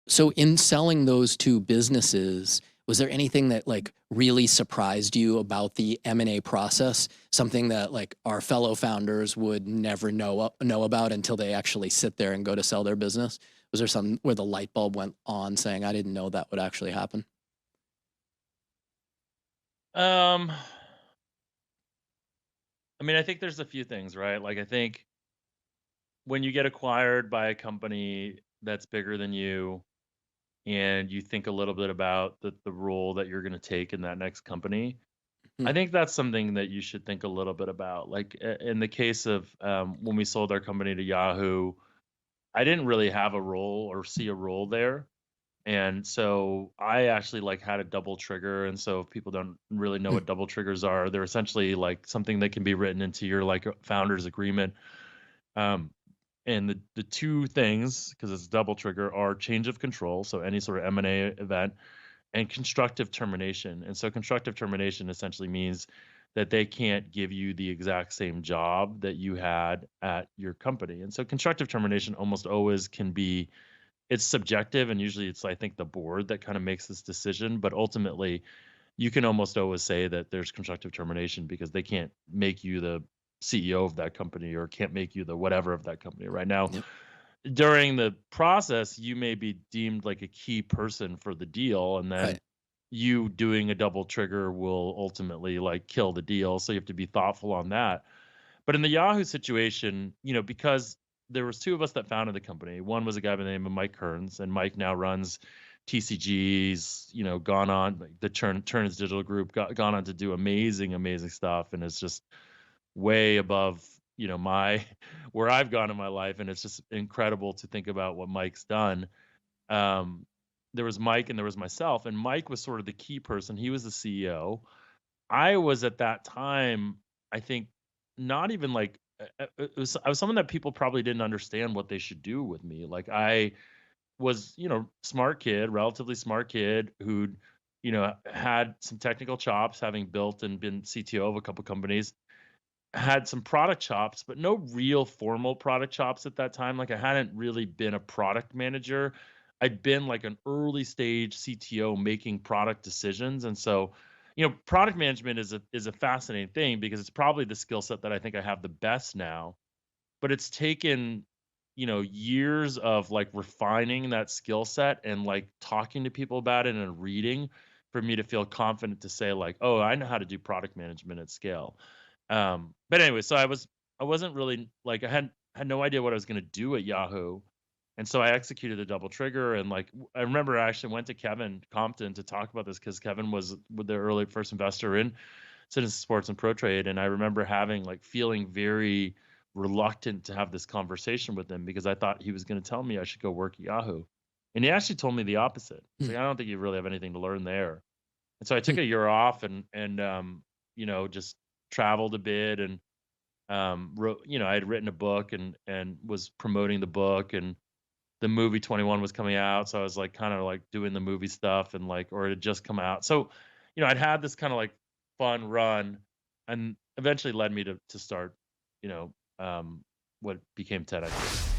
So in selling those two businesses, was there anything that like really surprised you about the M&A process? Something that like our fellow founders would never know about until they actually sit there and go to sell their business? Was there something where the light bulb went on saying, I didn't know that would actually happen? Um, I mean, I think there's a few things, right? Like, I think when you get acquired by a company that's bigger than you and you think a little bit about the role that you're going to take in that next company, Hmm. I think that's something that you should think a little bit about. Like in the case of when we sold our company to Yahoo, I didn't really have a role or see a role there. And so I actually like had a double trigger. And so if people don't really know Hmm. what double triggers are, they're essentially like something that can be written into your like founder's agreement. Um, and the two things, because it's double trigger, are change of control, so any sort of M&A event, and constructive termination. And so constructive termination essentially means that they can't give you the exact same job that you had at your company. And so constructive termination almost always can be, it's subjective, and usually it's I think the board that kind of makes this decision, but ultimately you can almost always say that there's constructive termination because they can't make you the CEO of that company or can't make you the whatever of that company. Right now, Yep. during the process, you may be deemed like a key person for the deal, and then Right. you doing a double trigger will ultimately like kill the deal. So you have to be thoughtful on that. But in the Yahoo situation, because there was two of us that founded the company. One was a guy by the name of Mike Kearns, and Mike now runs TCG's, gone on like the Turns Digital Group, gone on to do amazing, amazing stuff, and it's just way above, my where I've gone in my life, and it's just incredible to think about what Mike's done. Um, there was Mike and there was myself, and Mike was sort of the key person. He was the CEO. I was at that time, I think, not even like I was someone that people probably didn't understand what they should do with me. Like I was, smart kid, relatively smart kid who'd, had some technical chops, having built and been CTO of a couple companies, had some product chops, but no real formal product chops at that time. Like I hadn't really been a product manager. I'd been like an early stage CTO making product decisions. And so, product management is a fascinating thing because it's probably the skill set that I think I have the best now. But it's taken, years of like refining that skill set and like talking to people about it and reading for me to feel confident to say like, oh, I know how to do product management at scale. But anyway, so I wasn't really like I had no idea what I was gonna do at Yahoo. And so I executed a double trigger and like I remember I actually went to Kevin Compton to talk about this because Kevin was the early first investor in Citizen Sports and Pro Trade. And I remember having like feeling very reluctant to have this conversation with him because I thought he was gonna tell me I should go work at Yahoo. And he actually told me the opposite. He's Hmm. like, I don't think you really have anything to learn there. And so I Hmm. took a year off and just traveled a bit and wrote, I had written a book and was promoting the book, and the movie 21 was coming out, so I was like kind of like doing the movie stuff and like or it had just come out. So, I'd had this kind of like fun run and eventually led me to start, you know, um what became TEDx.